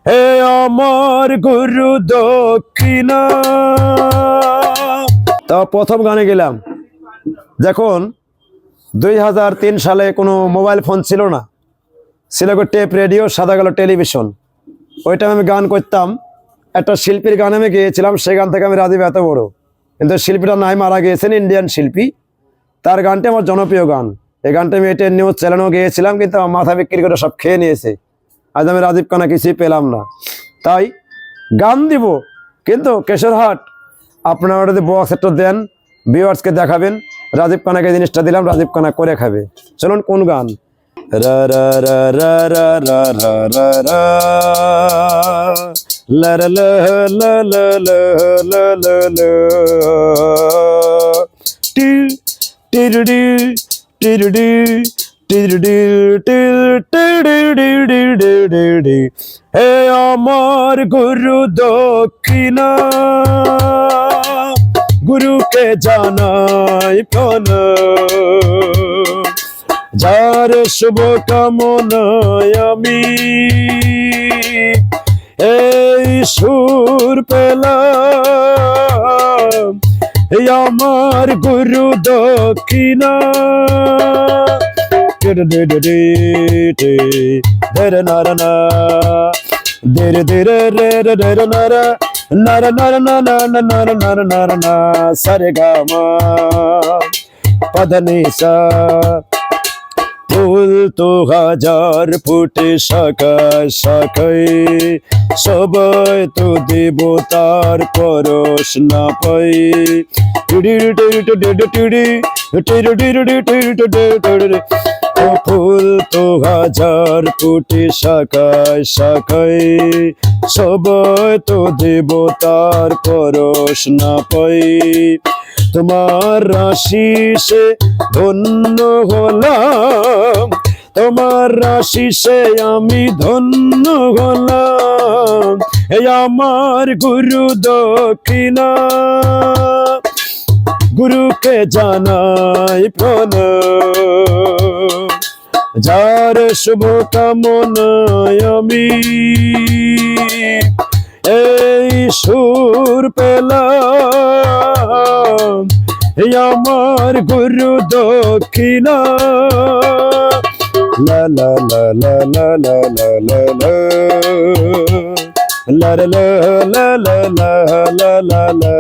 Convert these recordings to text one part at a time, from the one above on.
হে আমার গুরু দক্ষিণা। তা প্রথম গানে গেলাম যখন 2003 সালে কোনো মোবাইল ফোন ছিল না, ছিল টেপ রেডিও, সাদা কালো টেলিভিশন। ওই টাইমে আমি গান করতাম, একটা শিল্পীর গান আমি গেয়েছিলাম, সেই গান থেকে আমি রাজীব এত বড়। কিন্তু শিল্পীটা নাই, মারা গিয়েছেন, ইন্ডিয়ান শিল্পী। তার গানটি আমার জনপ্রিয় গান। এই গানটা আমি এটা নিউজ চ্যানেলেও গিয়েছিলাম, কিন্তু আমার মাথা বিক্রি করে সব খেয়ে নিয়েছে। আজ আমি রাজীব খানা কিছুই পেলাম না। তাই গান দিব, কিন্তু কেশরহাট আপনারা যদি বক্স একটা দেন, ভিউয়ার্সকে দেখাবেন, রাজীব খানাকে জিনিসটা দিলাম, রাজীব খানা করে খাবে। চলুন কোন গান? রা রা রা রা রা রা রা রা রা লা লা লা লা লা লা লা লা লা টি টিরুডি টিরুডি টিরুডি টিরুডি। হে আমার গুরু দক্ষিণা, গুরুকে জানাই প্রণাম। যার শুভ কামনায় আমি এই সুর পেলাম। এই আমার গুরু দক্ষিণা। ধরে নারা না ধীরে ধীরে রে রে রে নারা নারা নারা নারা নারা নারা নারা না সারে গামা পধনি সা। ফুল তো হাজার ফুটে শাখায় শাখায়, সবাই তো দেবতার পরশ না পাই। ফুল তো হাজার ফুটে শাখায় শাখায়, সবাই তো দেবতার পরশ না পাই। তোমার আশিসে ধন্য হলাম, তোমার আশিসে আমি ধন্য হলাম। এই আমার গুরু দক্ষিণা, গুরুকে জানাই প্রণাম। যার শুভ কামনায় আমি এই সুর পেলাম। এই আমার গুরু দক্ষিণা। লা লা লা লা লা লা লা লা লা লা লা লা লা লা লা লা।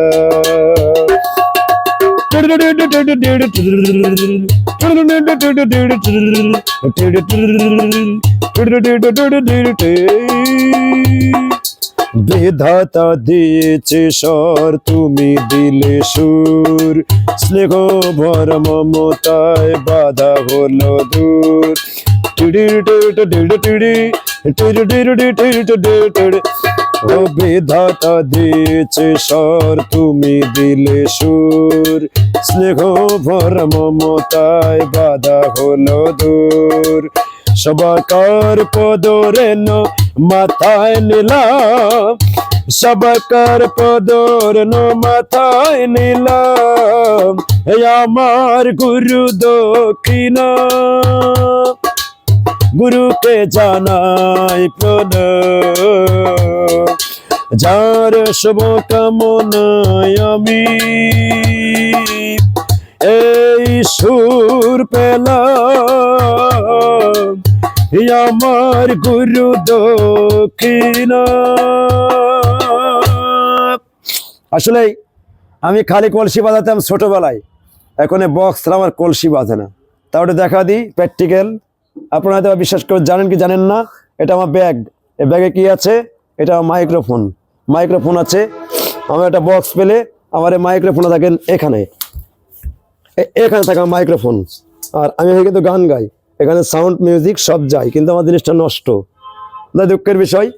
বিধাতা দিয়েছে স্বর, তুমি দিলে সুর। স্নেহ ভর মমতায় বাধা হলো দূর। ও বিধাতা দিয়েছে স্বর, তুমি দিলে সুর। স্নেহ ভর মমতায় বাধা হলো দূর। সবাকার পদরেন মাথায় নিলাম, সবাকার পদরেন মাথায় নিলাম। আমার গুরু দক্ষিণা, গুরুকে জানাই প্রণাম। যার শুভ কামনায় আমি এই সুর পেলাম। আমার গুরু দক্ষিণা। আসলে আমি খালি কলসি বাজাতাম ছোটবেলায়, এখন বক্স ছাড়া আমার কলসি বাজে না। তাহলে দেখা দিই প্র্যাকটিক্যাল। আপনারা হয়তো বিশ্বাস করে জানেন কি জানেন না, এটা আমার ব্যাগ। এই ব্যাগে কি আছে? এটা মাইক্রোফোন। মাইক্রোফোন আছে। আমার একটা বক্স পেলে আমার এই মাইক্রোফোন থাকেন এখানে, এখানে থাকে আমার মাইক্রোফোন। আর আমি কিন্তু গান গাই, এখানে সাউন্ড মিউজিক সব যায়, কিন্তু আমার জিনিসটা নষ্ট। দুঃখের বিষয়।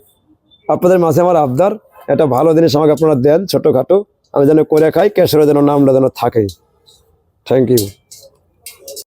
আপনাদের মাঝে আমার আবদার, একটা ভালো জিনিস আমাকে আপনারা দেন ছোটোখাটো, আমি যেন করে খাই, ক্যাশের যেন নামটা যেন থাকে। Thank you.